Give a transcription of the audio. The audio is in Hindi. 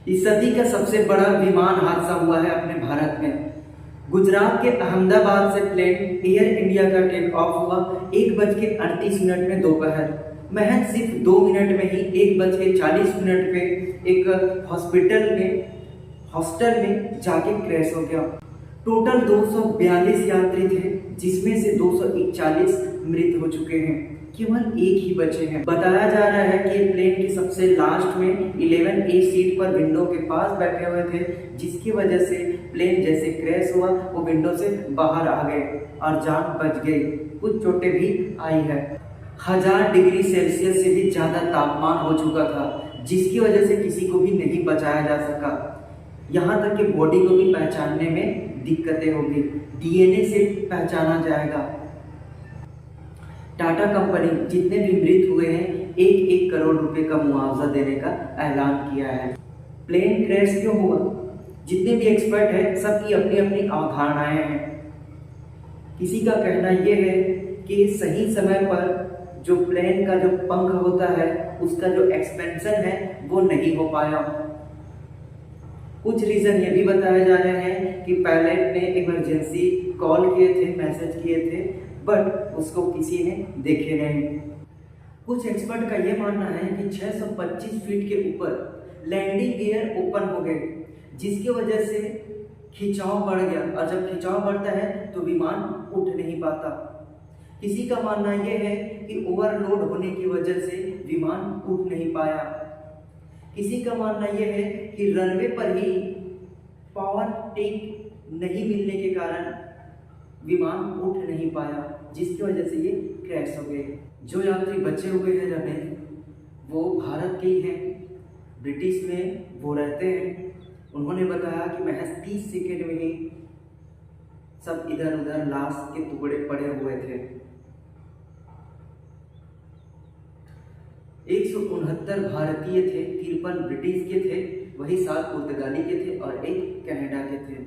इस सदी का सबसे बड़ा विमान हादसा हुआ है अपने भारत में। गुजरात के अहमदाबाद से प्लेन एयर इंडिया का टेक ऑफ हुआ 1:38 में दोपहर। महज सिर्फ 2 मिनट में ही 1:40 पे एक हॉस्टल में जाके क्रैश हो गया। टोटल 242 यात्री थे, जिसमें से 241 मृत हो चुके हैं। केवल एक ही बचे हैं। बताया जा रहा है कि प्लेन की सबसे लास्ट में 11A सीट पर विंडो के पास बैठे हुए थे, जिसकी वजह से प्लेन जैसे क्रैश हुआ वो विंडो से बाहर आ गए और जान बच गई। कुछ चोटें भी आई है। 1000 डिग्री सेल्सियस से भी ज्यादा तापमान हो चुका था, जिसकी वजह से किसी को भी नहीं बचाया जा सका। यहाँ तक कि बॉडी को भी पहचानने में दिक्कतें होगी। DNA से पहचाना जाएगा। टाटा कंपनी जितने भी मृत हुए हैं 1-1 करोड़ रुपए का मुआवजा देने का ऐलान किया है। प्लेन क्रैश क्यों हुआ? जितने भी एक्सपर्ट हैं सबकी अपनी अपनी अवधारणाएं हैं। किसी का कहना यह है कि सही समय पर जो प्लेन का जो पंख होता है उसका जो एक्सपेंशन है वो नहीं हो पाया। कुछ रीजन ये भी बताए जा रहे हैं कि पायलट ने इमरजेंसी कॉल किए थे, मैसेज किए थे, बट उसको किसी ने देखे नहीं। कुछ एक्सपर्ट का यह मानना है कि 625 फीट के ऊपर लैंडिंग गियर ओपन हो गए, जिसकी वजह से खिंचाव बढ़ गया, और जब खिंचाव बढ़ता है तो विमान उठ नहीं पाता। किसी का मानना यह है कि ओवरलोड होने की वजह से विमान उठ नहीं पाया। किसी का मानना यह है कि रनवे पर ही पावर टेक नहीं मिलने के कारण विमान उठ नहीं पाया, जिसकी वजह से ये क्रैश हो गए। जो यात्री बचे हुए हैं रने वो भारत के ही हैं, ब्रिटिश में वो रहते हैं। उन्होंने बताया कि महज 30 सेकेंड में ही सब इधर उधर लाश के टुकड़े पड़े हुए थे। 169 भारतीय थे, 53 ब्रिटिश के थे, वही 7 पुर्तगाली के थे और 1 कनाडा के थे।